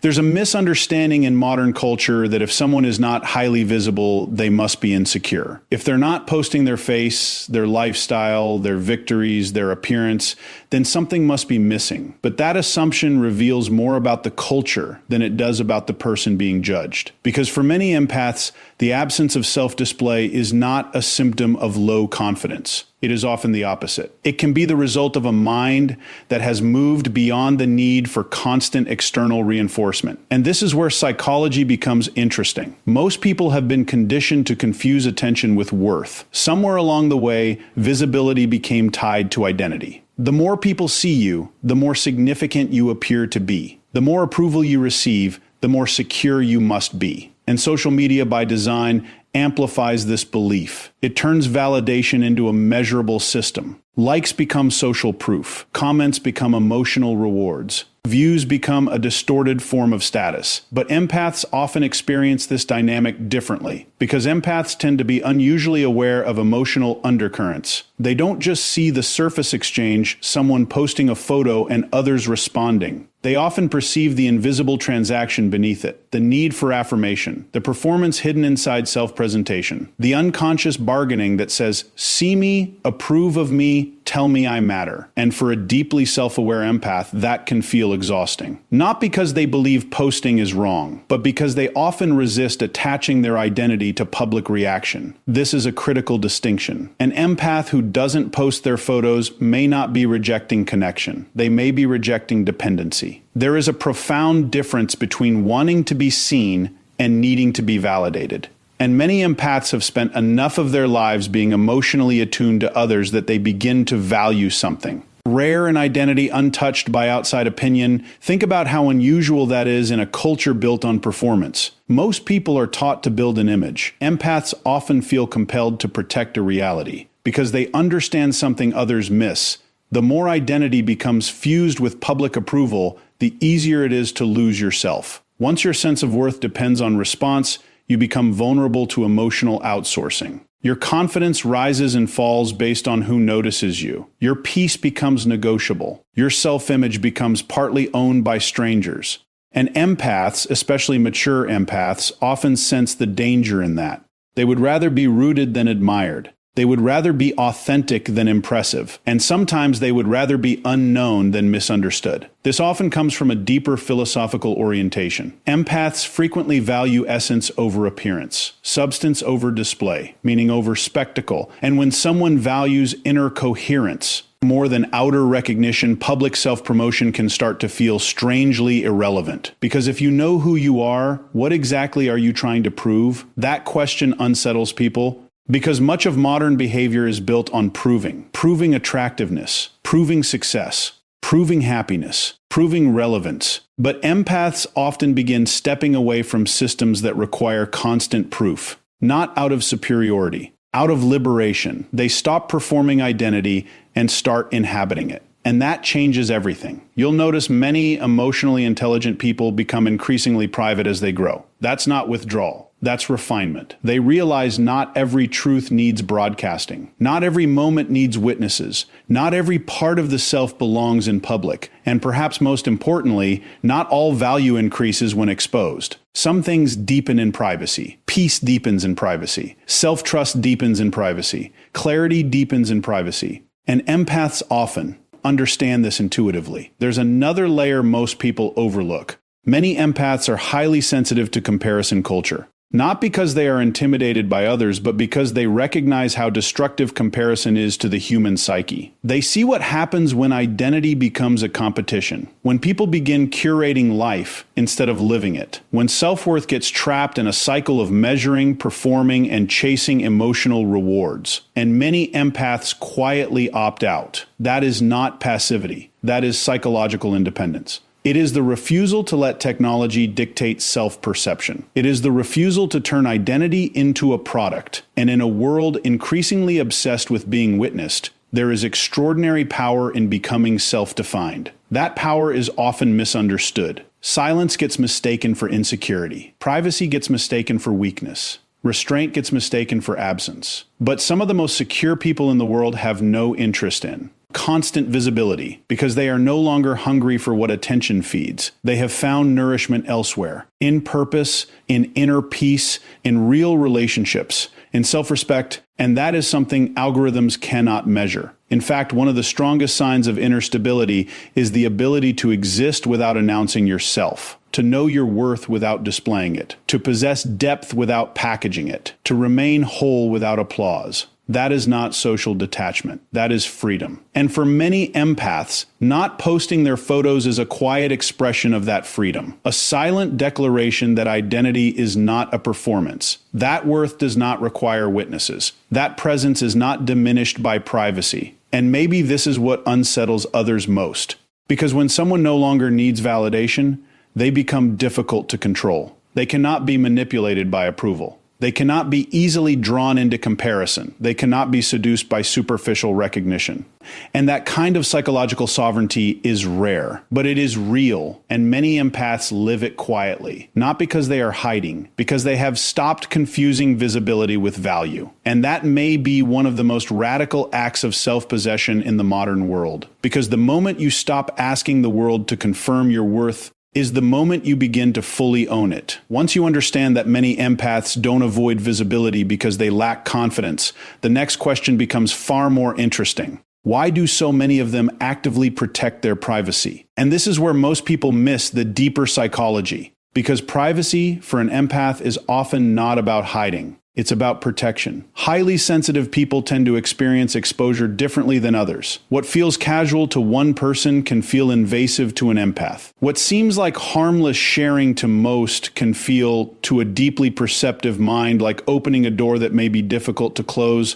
There's a misunderstanding in modern culture that if someone is not highly visible, they must be insecure. If they're not posting their face, their lifestyle, their victories, their appearance, then something must be missing. But that assumption reveals more about the culture than it does about the person being judged. Because for many empaths, the absence of self-display is not a symptom of low confidence. It is often the opposite. It can be the result of a mind that has moved beyond the need for constant external reinforcement. And this is where psychology becomes interesting. Most people have been conditioned to confuse attention with worth. Somewhere along the way, visibility became tied to identity. The more people see you, the more significant you appear to be. The more approval you receive, the more secure you must be. And social media, by design, amplifies this belief. It turns validation into a measurable system. Likes become social proof. Comments become emotional rewards. Views become a distorted form of status. But empaths often experience this dynamic differently, because empaths tend to be unusually aware of emotional undercurrents. They don't just see the surface exchange, someone posting a photo and others responding. They often perceive the invisible transaction beneath it, the need for affirmation, the performance hidden inside self-presentation, the unconscious bargaining that says, see me, approve of me, tell me I matter. And for a deeply self-aware empath, that can feel exhausting. Not because they believe posting is wrong, but because they often resist attaching their identity to public reaction. This is a critical distinction. An empath who doesn't post their photos may not be rejecting connection. They may be rejecting dependency. There is a profound difference between wanting to be seen and needing to be validated. And many empaths have spent enough of their lives being emotionally attuned to others that they begin to value something. Rare in identity, untouched by outside opinion. Think about how unusual that is in a culture built on performance. Most people are taught to build an image. Empaths often feel compelled to protect a reality because they understand something others miss. The more identity becomes fused with public approval, the easier it is to lose yourself. Once your sense of worth depends on response, you become vulnerable to emotional outsourcing. Your confidence rises and falls based on who notices you. Your peace becomes negotiable. Your self-image becomes partly owned by strangers. And empaths, especially mature empaths, often sense the danger in that. They would rather be rooted than admired. They would rather be authentic than impressive, and sometimes they would rather be unknown than misunderstood. This often comes from a deeper philosophical orientation. Empaths frequently value essence over appearance, substance over display, meaning over spectacle, and when someone values inner coherence more than outer recognition, public self-promotion can start to feel strangely irrelevant. Because if you know who you are, what exactly are you trying to prove? That question unsettles people. Because much of modern behavior is built on proving attractiveness, proving success, proving happiness, proving relevance. But empaths often begin stepping away from systems that require constant proof, not out of superiority, out of liberation. They stop performing identity and start inhabiting it. And that changes everything. You'll notice many emotionally intelligent people become increasingly private as they grow. That's not withdrawal. That's refinement. They realize not every truth needs broadcasting. Not every moment needs witnesses. Not every part of the self belongs in public. And perhaps most importantly, not all value increases when exposed. Some things deepen in privacy. Peace deepens in privacy. Self-trust deepens in privacy. Clarity deepens in privacy. And empaths often understand this intuitively. There's another layer most people overlook. Many empaths are highly sensitive to comparison culture. Not because they are intimidated by others, but because they recognize how destructive comparison is to the human psyche. They see what happens when identity becomes a competition, when people begin curating life instead of living it, when self-worth gets trapped in a cycle of measuring, performing, and chasing emotional rewards. And many empaths quietly opt out. That is not passivity. That is psychological independence. It is the refusal to let technology dictate self-perception. It is the refusal to turn identity into a product. And in a world increasingly obsessed with being witnessed, there is extraordinary power in becoming self-defined. That power is often misunderstood. Silence gets mistaken for insecurity. Privacy gets mistaken for weakness. Restraint gets mistaken for absence. But some of the most secure people in the world have no interest in constant visibility, because they are no longer hungry for what attention feeds. They have found nourishment elsewhere, in purpose, in inner peace, in real relationships, in self-respect, and that is something algorithms cannot measure. In fact, one of the strongest signs of inner stability is the ability to exist without announcing yourself, to know your worth without displaying it, to possess depth without packaging it, to remain whole without applause. That is not social detachment. That is freedom. And for many empaths, not posting their photos is a quiet expression of that freedom, a silent declaration that identity is not a performance. That worth does not require witnesses. That presence is not diminished by privacy. And maybe this is what unsettles others most. Because when someone no longer needs validation, they become difficult to control. They cannot be manipulated by approval. They cannot be easily drawn into comparison. They cannot be seduced by superficial recognition. And that kind of psychological sovereignty is rare, but it is real, and many empaths live it quietly, not because they are hiding, because they have stopped confusing visibility with value. And that may be one of the most radical acts of self-possession in the modern world, because the moment you stop asking the world to confirm your worth is the moment you begin to fully own it. Once you understand that many empaths don't avoid visibility because they lack confidence, the next question becomes far more interesting. Why do so many of them actively protect their privacy? And this is where most people miss the deeper psychology, because privacy for an empath is often not about hiding. It's about protection. Highly sensitive people tend to experience exposure differently than others. What feels casual to one person can feel invasive to an empath. What seems like harmless sharing to most can feel, to a deeply perceptive mind, like opening a door that may be difficult to close.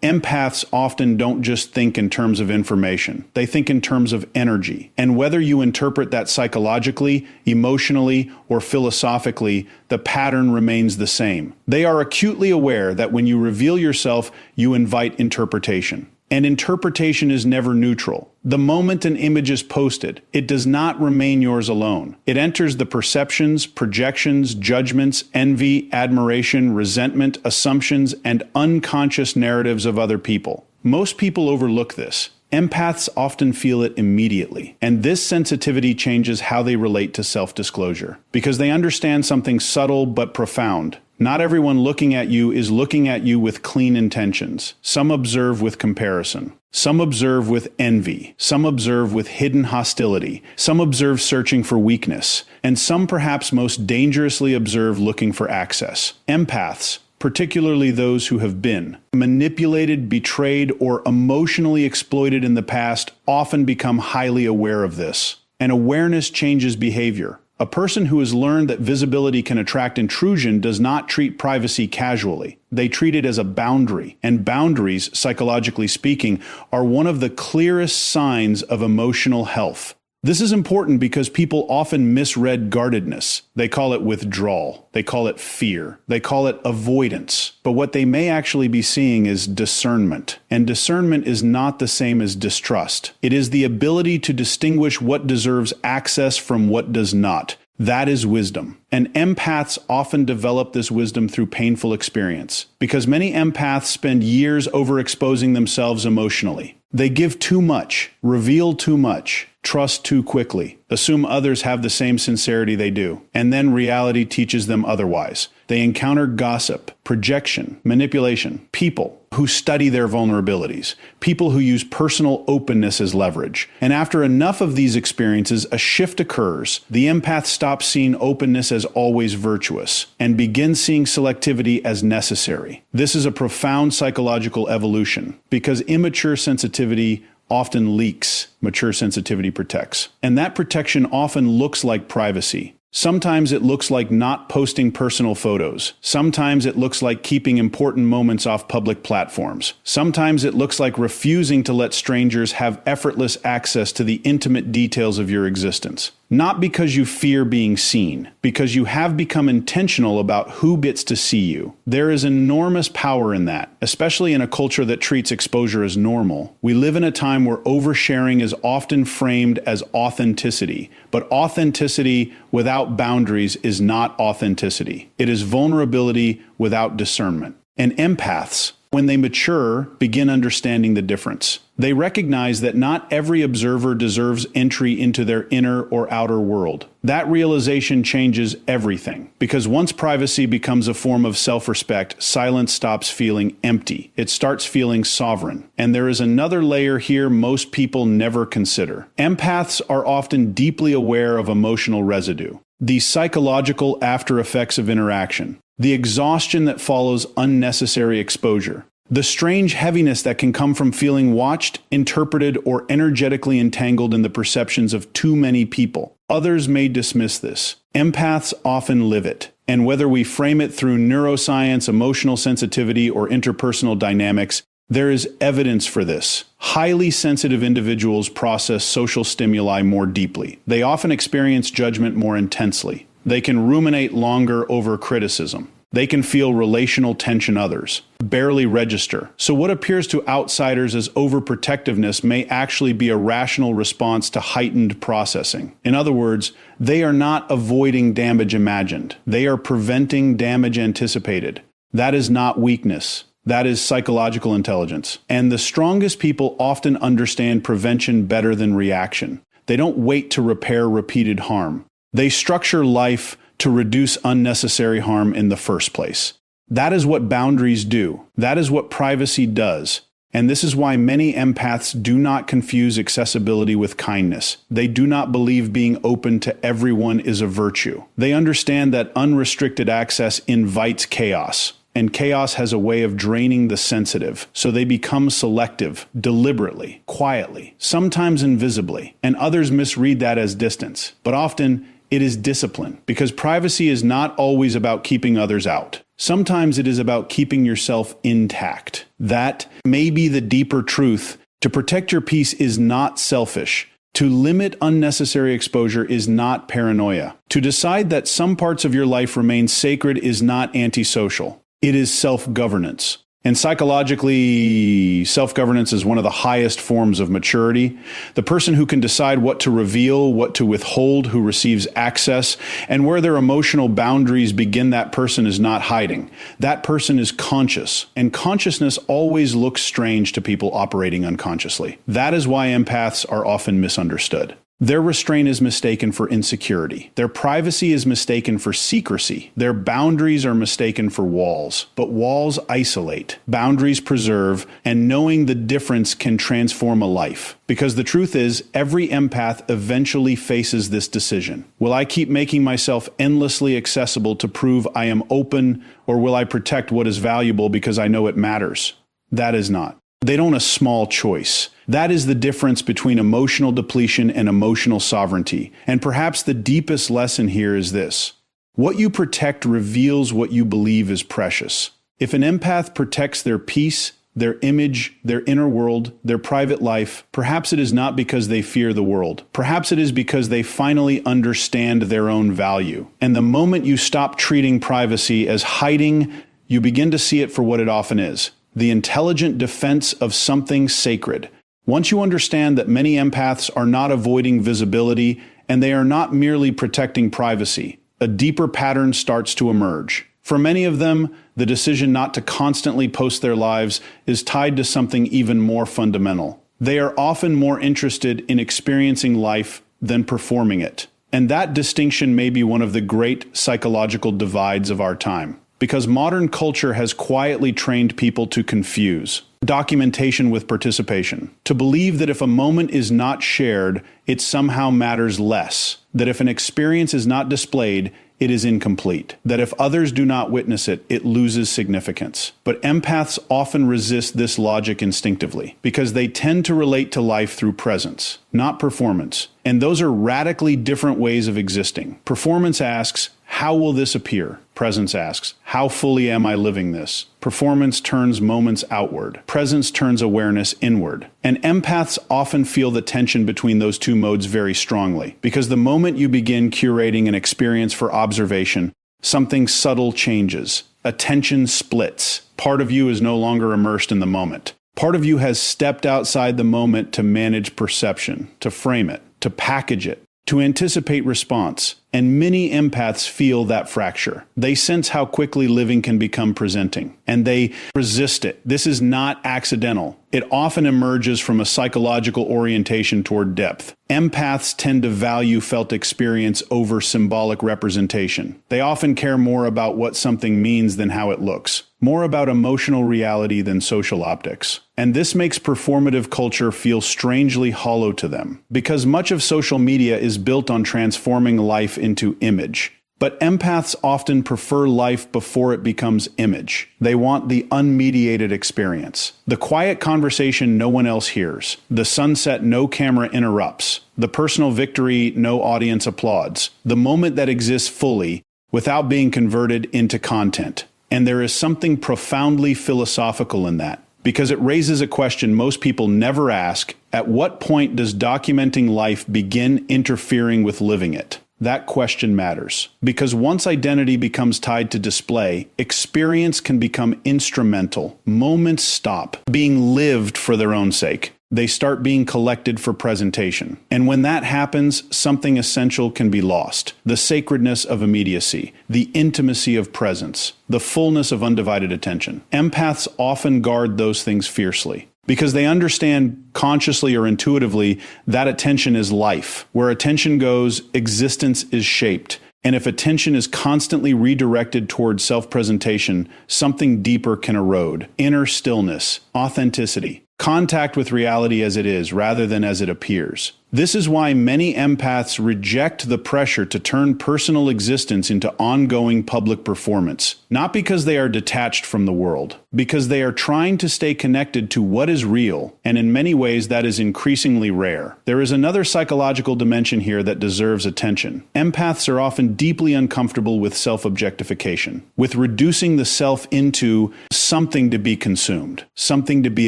Empaths often don't just think in terms of information. They think in terms of energy. And whether you interpret that psychologically, emotionally, or philosophically, the pattern remains the same. They are acutely aware that when you reveal yourself, you invite interpretation. And interpretation is never neutral. The moment an image is posted, it does not remain yours alone. It enters the perceptions, projections, judgments, envy, admiration, resentment, assumptions, and unconscious narratives of other people. Most people overlook this. Empaths often feel it immediately, and this sensitivity changes how they relate to self-disclosure, because they understand something subtle but profound. Not everyone looking at you is looking at you with clean intentions. Some observe with comparison. Some observe with envy. Some observe with hidden hostility. Some observe searching for weakness. And some perhaps most dangerously observe looking for access. Empaths, particularly those who have been manipulated, betrayed, or emotionally exploited in the past, often become highly aware of this. And awareness changes behavior. A person who has learned that visibility can attract intrusion does not treat privacy casually. They treat it as a boundary, and boundaries, psychologically speaking, are one of the clearest signs of emotional health. This is important because people often misread guardedness. They call it withdrawal. They call it fear. They call it avoidance. But what they may actually be seeing is discernment. And discernment is not the same as distrust. It is the ability to distinguish what deserves access from what does not. That is wisdom. And empaths often develop this wisdom through painful experience, because many empaths spend years overexposing themselves emotionally. They give too much, reveal too much, trust too quickly, assume others have the same sincerity they do, and then reality teaches them otherwise. They encounter gossip, projection, manipulation, people who study their vulnerabilities, people who use personal openness as leverage. And after enough of these experiences, a shift occurs. The empath stops seeing openness as always virtuous and begins seeing selectivity as necessary. This is a profound psychological evolution, because immature sensitivity often leaks, mature sensitivity protects. And that protection often looks like privacy. Sometimes it looks like not posting personal photos. Sometimes it looks like keeping important moments off public platforms. Sometimes it looks like refusing to let strangers have effortless access to the intimate details of your existence. Not because you fear being seen, because you have become intentional about who gets to see you. There is enormous power in that, especially in a culture that treats exposure as normal. We live in a time where oversharing is often framed as authenticity, but authenticity without boundaries is not authenticity. It is vulnerability without discernment. And empaths, when they mature, begin understanding the difference. They recognize that not every observer deserves entry into their inner or outer world. That realization changes everything, because once privacy becomes a form of self-respect, silence stops feeling empty. It starts feeling sovereign. And there is another layer here most people never consider. Empaths are often deeply aware of emotional residue, the psychological after effects of interaction, the exhaustion that follows unnecessary exposure, the strange heaviness that can come from feeling watched, interpreted, or energetically entangled in the perceptions of too many people. Others may dismiss this. Empaths often live it. And whether we frame it through neuroscience, emotional sensitivity, or interpersonal dynamics, there is evidence for this. Highly sensitive individuals process social stimuli more deeply. They often experience judgment more intensely. They can ruminate longer over criticism. They can feel relational tension others barely register. So what appears to outsiders as overprotectiveness may actually be a rational response to heightened processing. In other words, they are not avoiding damage imagined. They are preventing damage anticipated. That is not weakness. That is psychological intelligence. And the strongest people often understand prevention better than reaction. They don't wait to repair repeated harm. They structure life to reduce unnecessary harm in the first place. That is what boundaries do. That is what privacy does. And this is why many empaths do not confuse accessibility with kindness. They do not believe being open to everyone is a virtue. They understand that unrestricted access invites chaos. And chaos has a way of draining the sensitive, so they become selective, deliberately, quietly, sometimes invisibly, and others misread that as distance. But often, it is discipline, because privacy is not always about keeping others out. Sometimes it is about keeping yourself intact. That may be the deeper truth. To protect your peace is not selfish. To limit unnecessary exposure is not paranoia. To decide that some parts of your life remain sacred is not antisocial. It is self-governance. And psychologically, self-governance is one of the highest forms of maturity. The person who can decide what to reveal, what to withhold, who receives access, and where their emotional boundaries begin, that person is not hiding. That person is conscious. And consciousness always looks strange to people operating unconsciously. That is why empaths are often misunderstood. Their restraint is mistaken for insecurity. Their privacy is mistaken for secrecy. Their boundaries are mistaken for walls. But walls isolate, boundaries preserve, and knowing the difference can transform a life. Because the truth is, every empath eventually faces this decision. Will I keep making myself endlessly accessible to prove I am open, or will I protect what is valuable because I know it matters? That is not. They don't have a small choice. That is the difference between emotional depletion and emotional sovereignty. And perhaps the deepest lesson here is this. What you protect reveals what you believe is precious. If an empath protects their peace, their image, their inner world, their private life, perhaps it is not because they fear the world. Perhaps it is because they finally understand their own value. And the moment you stop treating privacy as hiding, you begin to see it for what it often is. The intelligent defense of something sacred. Once you understand that many empaths are not avoiding visibility and they are not merely protecting privacy, a deeper pattern starts to emerge. For many of them, the decision not to constantly post their lives is tied to something even more fundamental. They are often more interested in experiencing life than performing it. And that distinction may be one of the great psychological divides of our time. Because modern culture has quietly trained people to confuse documentation with participation, to believe that if a moment is not shared, it somehow matters less, that if an experience is not displayed, it is incomplete, that if others do not witness it, it loses significance. But empaths often resist this logic instinctively, because they tend to relate to life through presence, not performance. And those are radically different ways of existing. Performance asks, how will this appear? Presence asks, how fully am I living this? Performance turns moments outward. Presence turns awareness inward. And empaths often feel the tension between those two modes very strongly, because the moment you begin curating an experience for observation, something subtle changes. Attention splits. Part of you is no longer immersed in the moment. Part of you has stepped outside the moment to manage perception, to frame it, to package it, to anticipate response, and many empaths feel that fracture. They sense how quickly living can become presenting, and they resist it. This is not accidental. It often emerges from a psychological orientation toward depth. Empaths tend to value felt experience over symbolic representation. They often care more about what something means than how it looks, more about emotional reality than social optics. And this makes performative culture feel strangely hollow to them, because much of social media is built on transforming life into image. But empaths often prefer life before it becomes image. They want the unmediated experience, the quiet conversation no one else hears, the sunset no camera interrupts, the personal victory no audience applauds, the moment that exists fully without being converted into content. And there is something profoundly philosophical in that, because it raises a question most people never ask: at what point does documenting life begin interfering with living it? That question matters, because once identity becomes tied to display, experience can become instrumental. Moments stop being lived for their own sake. They start being collected for presentation. And when that happens, something essential can be lost: the sacredness of immediacy, the intimacy of presence, the fullness of undivided attention. Empaths often guard those things fiercely, because they understand, consciously or intuitively, that attention is life. Where attention goes, existence is shaped. And if attention is constantly redirected towards self-presentation, something deeper can erode: inner stillness, authenticity, contact with reality as it is rather than as it appears. This is why many empaths reject the pressure to turn personal existence into ongoing public performance, not because they are detached from the world, because they are trying to stay connected to what is real, and in many ways that is increasingly rare. There is another psychological dimension here that deserves attention. Empaths are often deeply uncomfortable with self-objectification, with reducing the self into something to be consumed, something to be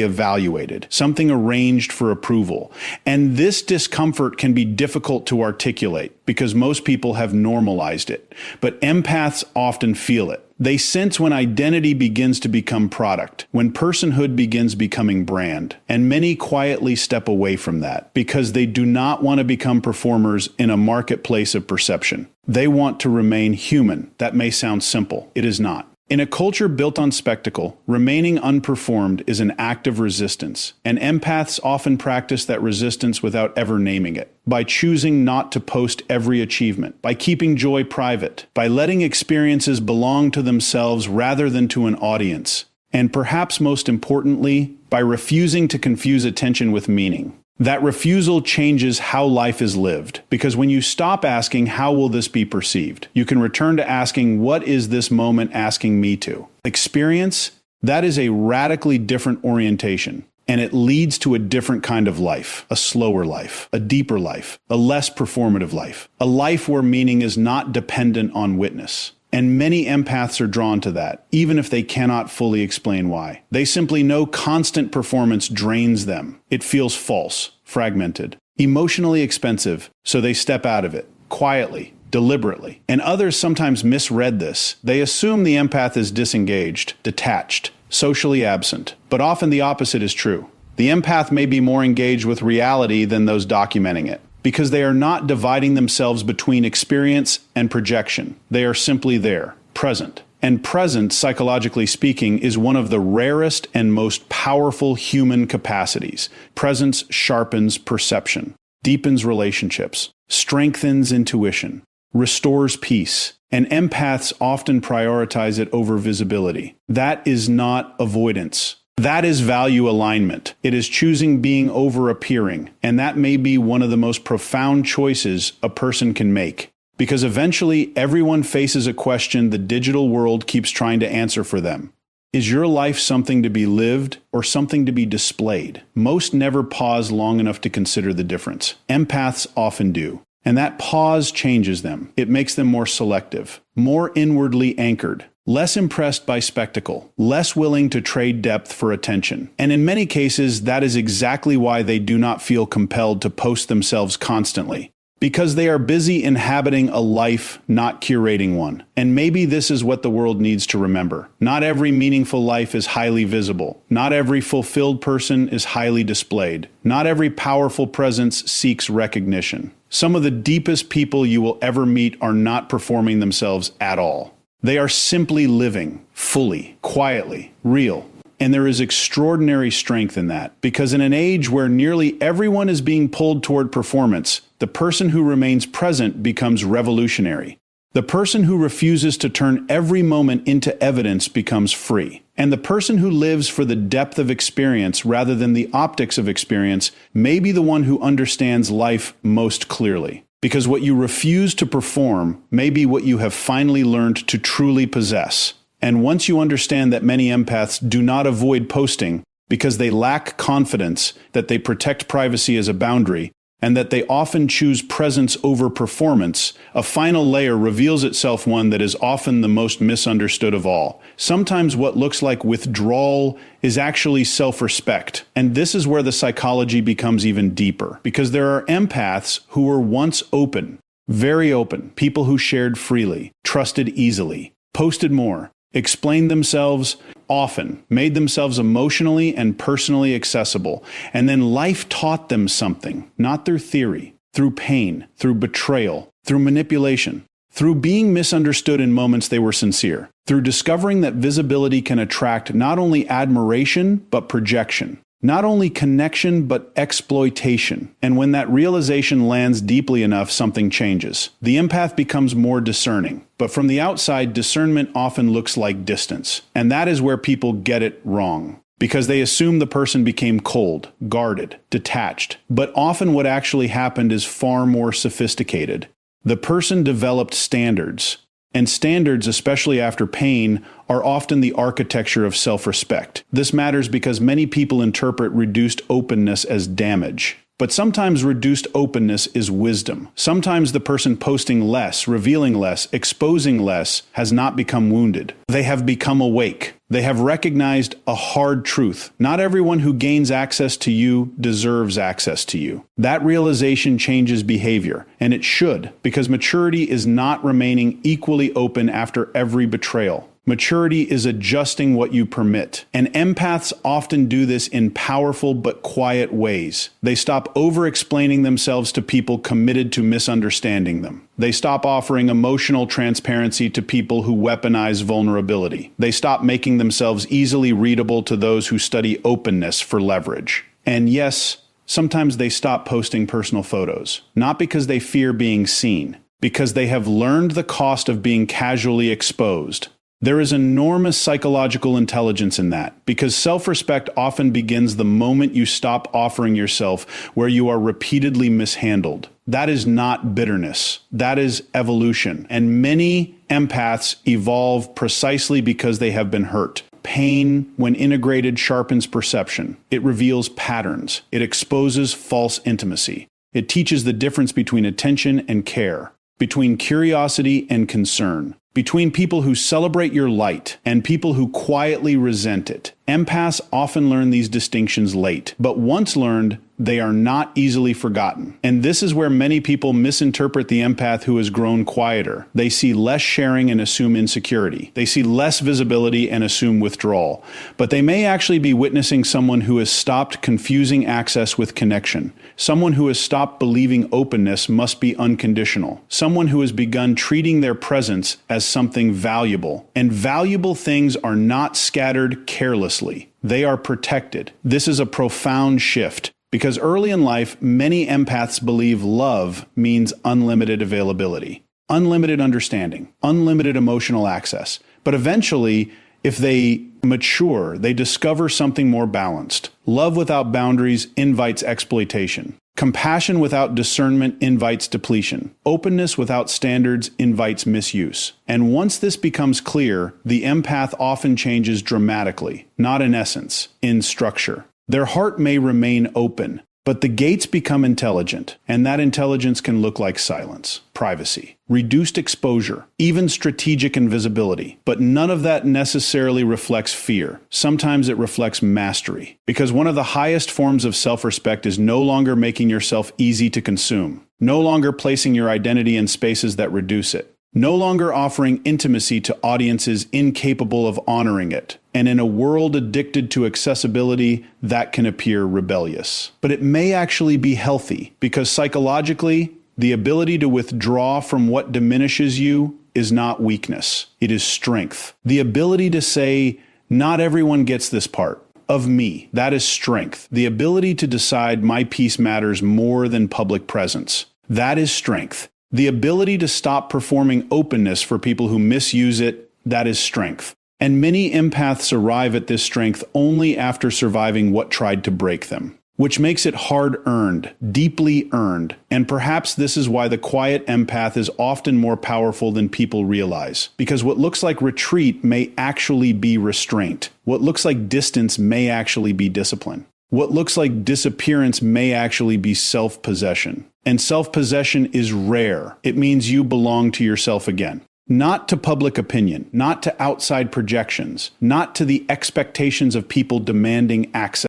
evaluated, something arranged for approval. And this discomfort can be difficult to articulate because most people have normalized it. But empaths often feel it. They sense when identity begins to become product, when personhood begins becoming brand. And many quietly step away from that because they do not want to become performers in a marketplace of perception. They want to remain human. That may sound simple. It is not. In a culture built on spectacle, remaining unperformed is an act of resistance, and empaths often practice that resistance without ever naming it, by choosing not to post every achievement, by keeping joy private, by letting experiences belong to themselves rather than to an audience, and perhaps most importantly, by refusing to confuse attention with meaning. That refusal changes how life is lived, because when you stop asking, how will this be perceived, you can return to asking, what is this moment asking me to? Experience, that is a radically different orientation, and it leads to a different kind of life, a slower life, a deeper life, a less performative life, a life where meaning is not dependent on witness. And many empaths are drawn to that, even if they cannot fully explain why. They simply know constant performance drains them. It feels false, fragmented, emotionally expensive, so they step out of it, quietly, deliberately. And others sometimes misread this. They assume the empath is disengaged, detached, socially absent. But often the opposite is true. The empath may be more engaged with reality than those documenting it, because they are not dividing themselves between experience and projection. They are simply there, present. And present, psychologically speaking, is one of the rarest and most powerful human capacities. Presence sharpens perception, deepens relationships, strengthens intuition, restores peace. And empaths often prioritize it over visibility. That is not avoidance. That is value alignment. It is choosing being over appearing, and that may be one of the most profound choices a person can make, because eventually everyone faces a question the digital world keeps trying to answer for them. Is your life something to be lived or something to be displayed? Most never pause long enough to consider the difference. Empaths often do. And that pause changes them. It makes them more selective, more inwardly anchored, less impressed by spectacle, less willing to trade depth for attention. And in many cases, that is exactly why they do not feel compelled to post themselves constantly, because they are busy inhabiting a life, not curating one. And maybe this is what the world needs to remember. Not every meaningful life is highly visible. Not every fulfilled person is highly displayed. Not every powerful presence seeks recognition. Some of the deepest people you will ever meet are not performing themselves at all. They are simply living, fully, quietly, real. And there is extraordinary strength in that, because in an age where nearly everyone is being pulled toward performance, the person who remains present becomes revolutionary. The person who refuses to turn every moment into evidence becomes free. And the person who lives for the depth of experience rather than the optics of experience may be the one who understands life most clearly. Because what you refuse to perform may be what you have finally learned to truly possess. And once you understand that many empaths do not avoid posting because they lack confidence that they protect privacy as a boundary, and that they often choose presence over performance, a final layer reveals itself, one that is often the most misunderstood of all. Sometimes what looks like withdrawal is actually self-respect. And this is where the psychology becomes even deeper, because there are empaths who were once open, very open, people who shared freely, trusted easily, posted more, explained themselves often, made themselves emotionally and personally accessible, and then life taught them something, not through theory, through pain, through betrayal, through manipulation, through being misunderstood in moments they were sincere, through discovering that visibility can attract not only admiration, but projection. Not only connection, but exploitation. And when that realization lands deeply enough, something changes. The empath becomes more discerning. But from the outside, discernment often looks like distance. And that is where people get it wrong. Because they assume the person became cold, guarded, detached. But often what actually happened is far more sophisticated. The person developed standards. And standards, especially after pain, are often the architecture of self-respect. This matters because many people interpret reduced openness as damage. But sometimes reduced openness is wisdom. Sometimes the person posting less, revealing less, exposing less has not become wounded. They have become awake. They have recognized a hard truth. Not everyone who gains access to you deserves access to you. That realization changes behavior, and it should, because maturity is not remaining equally open after every betrayal. Maturity is adjusting what you permit. And empaths often do this in powerful but quiet ways. They stop over-explaining themselves to people committed to misunderstanding them. They stop offering emotional transparency to people who weaponize vulnerability. They stop making themselves easily readable to those who study openness for leverage. And yes, sometimes they stop posting personal photos, not because they fear being seen, because they have learned the cost of being casually exposed. There is enormous psychological intelligence in that, because self-respect often begins the moment you stop offering yourself where you are repeatedly mishandled. That is not bitterness. That is evolution. And many empaths evolve precisely because they have been hurt. Pain, when integrated, sharpens perception. It reveals patterns. It exposes false intimacy. It teaches the difference between attention and care, between curiosity and concern, between people who celebrate your light and people who quietly resent it. Empaths often learn these distinctions late, but once learned, they are not easily forgotten. And this is where many people misinterpret the empath who has grown quieter. They see less sharing and assume insecurity. They see less visibility and assume withdrawal. But they may actually be witnessing someone who has stopped confusing access with connection. Someone who has stopped believing openness must be unconditional. Someone who has begun treating their presence as something valuable. And valuable things are not scattered carelessly. They are protected. This is a profound shift. Because early in life, many empaths believe love means unlimited availability, unlimited understanding, unlimited emotional access. But eventually, if they mature, they discover something more balanced. Love without boundaries invites exploitation. Compassion without discernment invites depletion. Openness without standards invites misuse. And once this becomes clear, the empath often changes dramatically, not in essence, in structure. Their heart may remain open, but the gates become intelligent, and that intelligence can look like silence, privacy, reduced exposure, even strategic invisibility. But none of that necessarily reflects fear. Sometimes it reflects mastery, because one of the highest forms of self-respect is no longer making yourself easy to consume, no longer placing your identity in spaces that reduce it, no longer offering intimacy to audiences incapable of honoring it. And in a world addicted to accessibility, that can appear rebellious. But it may actually be healthy, because psychologically, The ability to withdraw from what diminishes you is not weakness. It is strength. The ability to say, not everyone gets this part of me, that is strength. The ability to decide my peace matters more than public presence, that is strength. The ability to stop performing openness for people who misuse it, that is strength. And many empaths arrive at this strength only after surviving what tried to break them, which makes it hard-earned, deeply earned. And perhaps this is why the quiet empath is often more powerful than people realize. Because what looks like retreat may actually be restraint. What looks like distance may actually be discipline. What looks like disappearance may actually be self-possession. And self-possession is rare. It means you belong to yourself again. Not to public opinion, not to outside projections, not to the expectations of people demanding access.